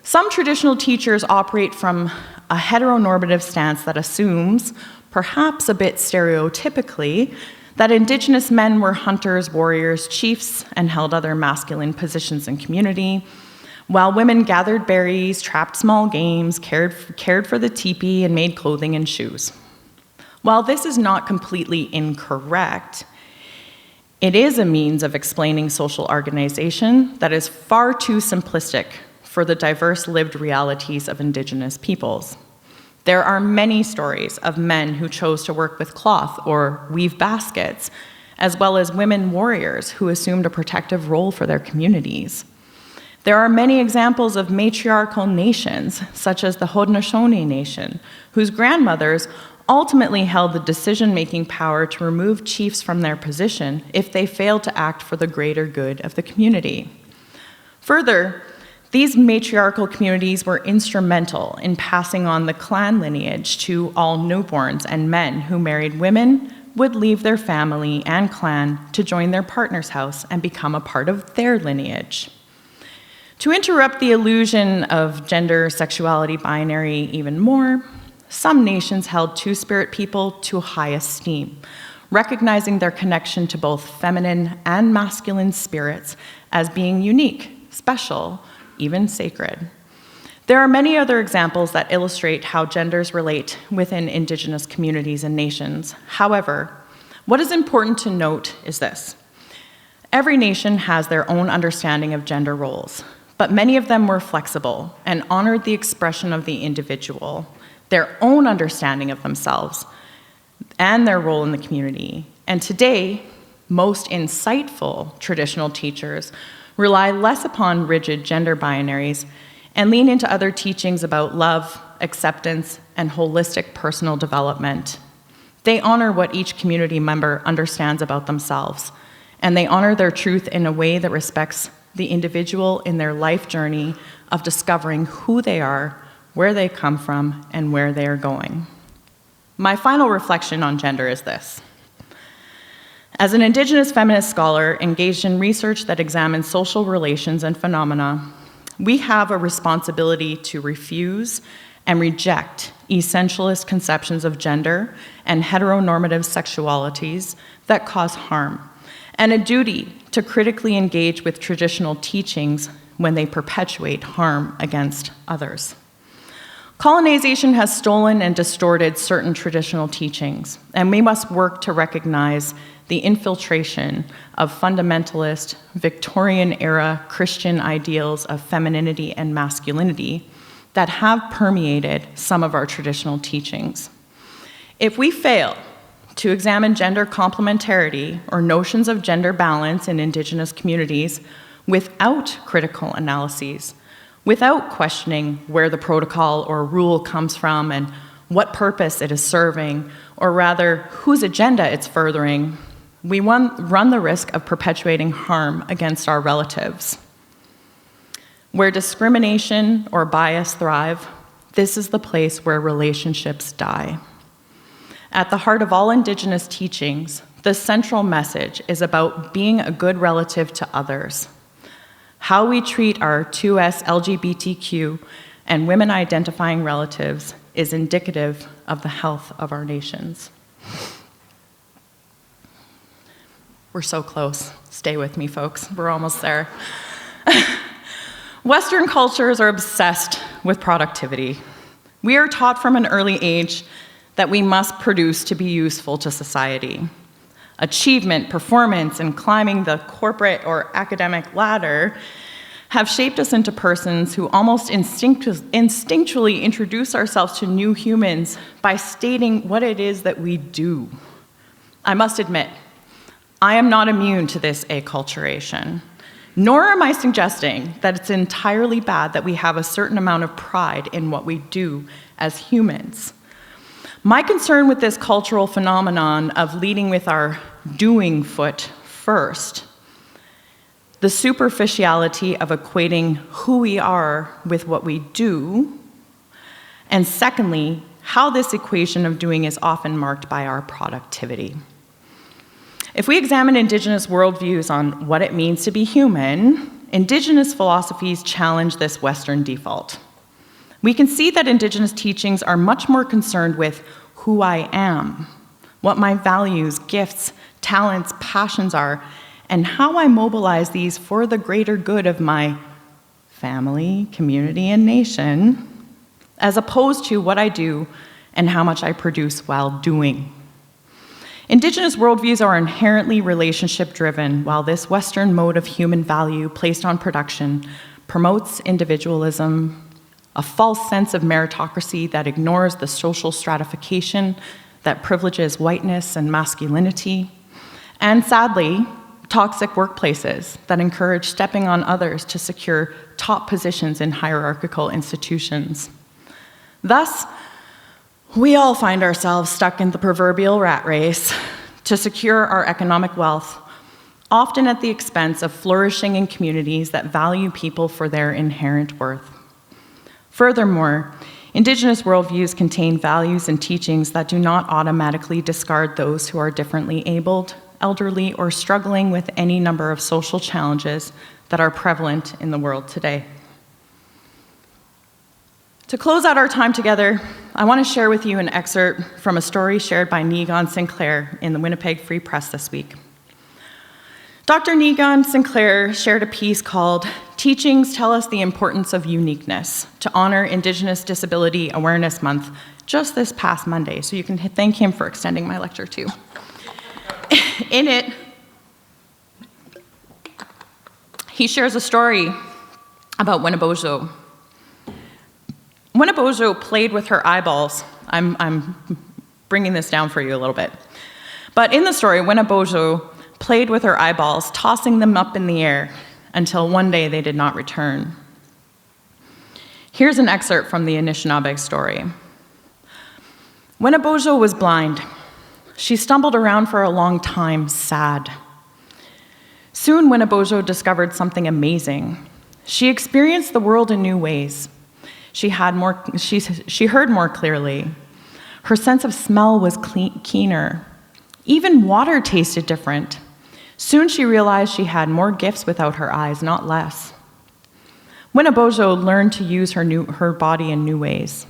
[SPEAKER 1] Some traditional teachers operate from a heteronormative stance that assumes, perhaps a bit stereotypically, that Indigenous men were hunters, warriors, chiefs, and held other masculine positions in community, while women gathered berries, trapped small games, cared for the teepee, and made clothing and shoes. While this is not completely incorrect, it is a means of explaining social organization that is far too simplistic for the diverse lived realities of Indigenous peoples. There are many stories of men who chose to work with cloth or weave baskets, as well as women warriors who assumed a protective role for their communities. There are many examples of matriarchal nations, such as the Haudenosaunee Nation, whose grandmothers ultimately held the decision-making power to remove chiefs from their position if they failed to act for the greater good of the community. Further, these matriarchal communities were instrumental in passing on the clan lineage to all newborns, and men who married women would leave their family and clan to join their partner's house and become a part of their lineage. To interrupt the illusion of gender sexuality binary even more, some nations held two-spirit people to high esteem, recognizing their connection to both feminine and masculine spirits as being unique, special, even sacred. There are many other examples that illustrate how genders relate within Indigenous communities and nations. However, what is important to note is this. Every nation has their own understanding of gender roles, but many of them were flexible and honored the expression of the individual, their own understanding of themselves, and their role in the community. And today, most insightful traditional teachers rely less upon rigid gender binaries and lean into other teachings about love, acceptance, and holistic personal development. They honor what each community member understands about themselves, and they honor their truth in a way that respects the individual in their life journey of discovering who they are, where they come from, and where they are going. My final reflection on gender is this. As an Indigenous feminist scholar engaged in research that examines social relations and phenomena, we have a responsibility to refuse and reject essentialist conceptions of gender and heteronormative sexualities that cause harm, and a duty to critically engage with traditional teachings when they perpetuate harm against others. Colonization has stolen and distorted certain traditional teachings, and we must work to recognize the infiltration of fundamentalist, Victorian-era Christian ideals of femininity and masculinity that have permeated some of our traditional teachings. If we fail to examine gender complementarity or notions of gender balance in Indigenous communities without critical analyses, without questioning where the protocol or rule comes from and what purpose it is serving, or rather, whose agenda it's furthering, we run the risk of perpetuating harm against our relatives. Where discrimination or bias thrive, this is the place where relationships die. At the heart of all Indigenous teachings, the central message is about being a good relative to others. How we treat our 2S LGBTQ and women-identifying relatives is indicative of the health of our nations. We're so close. Stay with me, folks. We're almost there. Western cultures are obsessed with productivity. We are taught from an early age that we must produce to be useful to society. Achievement, performance, and climbing the corporate or academic ladder have shaped us into persons who almost instinctually introduce ourselves to new humans by stating what it is that we do. I must admit, I am not immune to this acculturation, nor am I suggesting that it's entirely bad that we have a certain amount of pride in what we do as humans. My concern with this cultural phenomenon of leading with our doing foot first, the superficiality of equating who we are with what we do, and secondly, how this equation of doing is often marked by our productivity. If we examine Indigenous worldviews on what it means to be human, Indigenous philosophies challenge this Western default. We can see that Indigenous teachings are much more concerned with who I am, what my values, gifts, talents, passions are, and how I mobilize these for the greater good of my family, community, and nation, as opposed to what I do and how much I produce while doing. Indigenous worldviews are inherently relationship-driven, while this Western mode of human value placed on production promotes individualism, a false sense of meritocracy that ignores the social stratification that privileges whiteness and masculinity, and sadly, toxic workplaces that encourage stepping on others to secure top positions in hierarchical institutions. Thus, we all find ourselves stuck in the proverbial rat race to secure our economic wealth, often at the expense of flourishing in communities that value people for their inherent worth. Furthermore, Indigenous worldviews contain values and teachings that do not automatically discard those who are differently abled, elderly, or struggling with any number of social challenges that are prevalent in the world today. To close out our time together, I want to share with you an excerpt from a story shared by Negon Sinclair in the Winnipeg Free Press this week. Dr. Negon Sinclair shared a piece called "Teachings Tell Us the Importance of Uniqueness" to honor Indigenous Disability Awareness Month just this past Monday, so you can thank him for extending my lecture too. In it, he shares a story about Mino-Bimaadiziwin. Mino-Bimaadiziwin played with her eyeballs. I'm bringing this down for you a little bit. But in the story, Mino-Bimaadiziwin played with her eyeballs, tossing them up in the air until one day they did not return. Here's an excerpt from the Anishinaabe story. Mino-Bimaadiziwin was blind. She stumbled around for a long time, sad. Soon, Mino-Bimaadiziwin discovered something amazing. She experienced the world in new ways. She heard more clearly. Her sense of smell was keener. Even water tasted different. Soon she realized she had more gifts without her eyes, not less. Mino-Bimaadiziwin learned to use her body in new ways.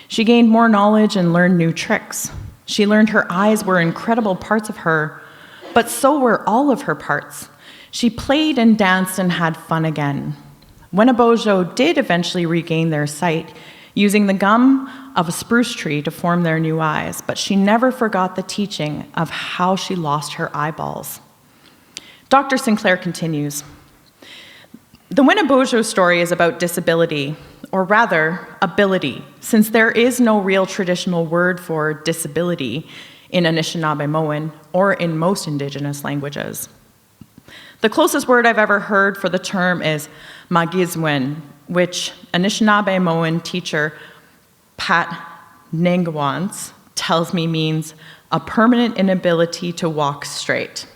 [SPEAKER 1] She gained more knowledge and learned new tricks. She learned her eyes were incredible parts of her, but so were all of her parts. She played and danced and had fun again. Mino-Bimaadiziwin did eventually regain their sight, using the gum of a spruce tree to form their new eyes, but she never forgot the teaching of how she lost her eyeballs. Dr. Sinclair continues, "The Mino-Bimaadiziwin story is about disability, or rather, ability, since there is no real traditional word for disability in Anishinaabe-Moan or in most Indigenous languages. The closest word I've ever heard for the term is Mennonite, which Anishinaabe-Moan teacher Pat Nengwans tells me means a permanent inability to walk straight.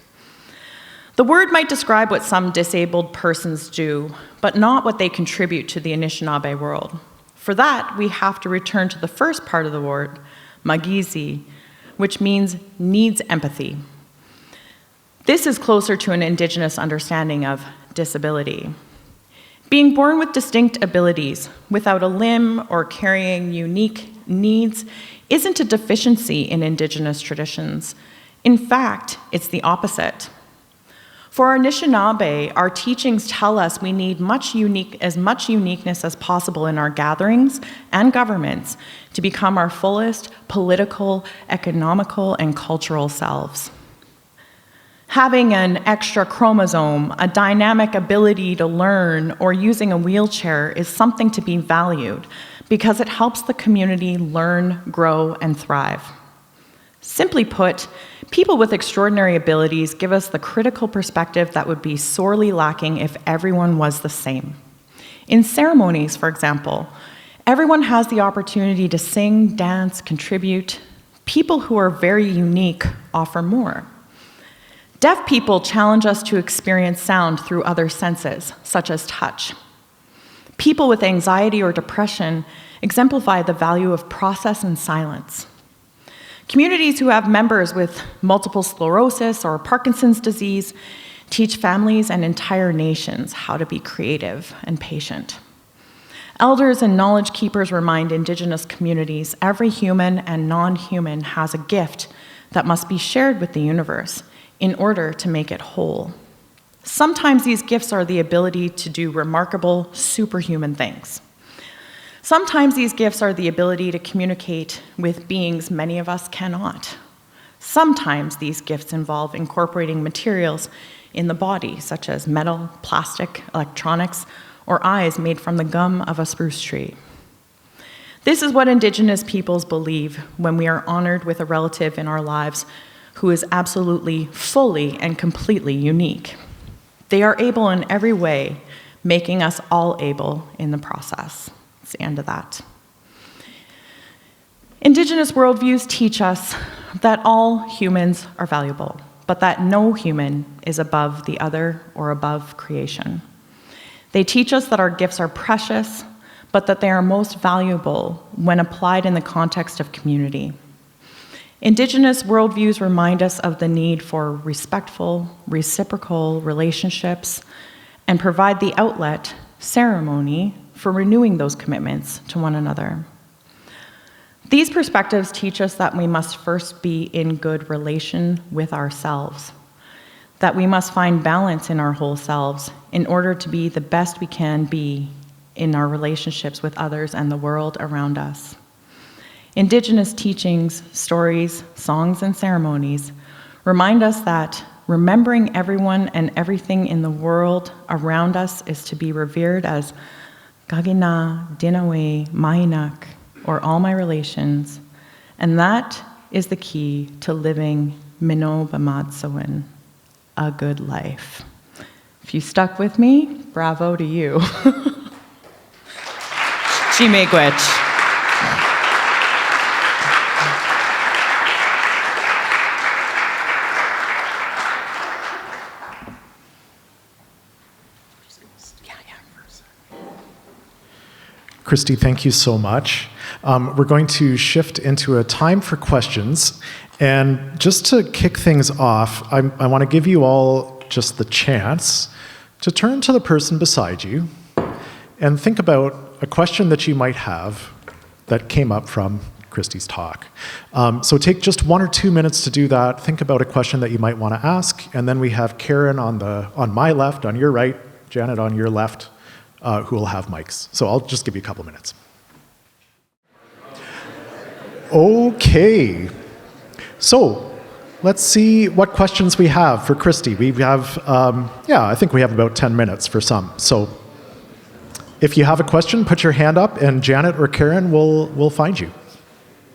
[SPEAKER 1] The word might describe what some disabled persons do, but not what they contribute to the Anishinaabe world. For that, we have to return to the first part of the word, Magizi, which means needs empathy. This is closer to an Indigenous understanding of disability. Being born with distinct abilities, without a limb or carrying unique needs, isn't a deficiency in Indigenous traditions. In fact, it's the opposite. For our Anishinaabe, our teachings tell us we need as much uniqueness as possible in our gatherings and governments to become our fullest political, economical, and cultural selves. Having an extra chromosome, a dynamic ability to learn, or using a wheelchair is something to be valued because it helps the community learn, grow, and thrive. Simply put, people with extraordinary abilities give us the critical perspective that would be sorely lacking if everyone was the same. In ceremonies, for example, everyone has the opportunity to sing, dance, contribute. People who are very unique offer more. Deaf people challenge us to experience sound through other senses, such as touch. People with anxiety or depression exemplify the value of process and silence. Communities who have members with multiple sclerosis or Parkinson's disease teach families and entire nations how to be creative and patient. Elders and knowledge keepers remind Indigenous communities every human and non-human has a gift that must be shared with the universe in order to make it whole. Sometimes these gifts are the ability to do remarkable, superhuman things. Sometimes these gifts are the ability to communicate with beings many of us cannot. Sometimes these gifts involve incorporating materials in the body, such as metal, plastic, electronics, or eyes made from the gum of a spruce tree. This is what Indigenous peoples believe when we are honored with a relative in our lives who is absolutely, fully, and completely unique. They are able in every way, making us all able in the process. It's the end of that. Indigenous worldviews teach us that all humans are valuable, but that no human is above the other or above creation. They teach us that our gifts are precious, but that they are most valuable when applied in the context of community. Indigenous worldviews remind us of the need for respectful, reciprocal relationships and provide the outlet, ceremony, for renewing those commitments to one another. These perspectives teach us that we must first be in good relation with ourselves, that we must find balance in our whole selves in order to be the best we can be in our relationships with others and the world around us. Indigenous teachings, stories, songs, and ceremonies remind us that remembering everyone and everything in the world around us is to be revered as Gagina, Dinawe, Mahinak, or all my relations, and that is the key to living Mino-Bimaadiziwin, a good life. If you stuck with me, bravo to you. Chimegwech.
[SPEAKER 2] Christy, thank you so much. We're going to shift into a time for questions. And just to kick things off, I want to give you all just the chance to turn to the person beside you and think about a question that you might have that came up from Christy's talk. So take just 1 or 2 minutes to do that. Think about a question that you might want to ask. And then we have Karen on my left, on your right, Janet on your left, who will have mics. So I'll just give you a couple minutes. Okay. So let's see what questions we have for Christy. We have, I think we have about 10 minutes for some. So if you have a question, put your hand up and Janet or Karen will find you.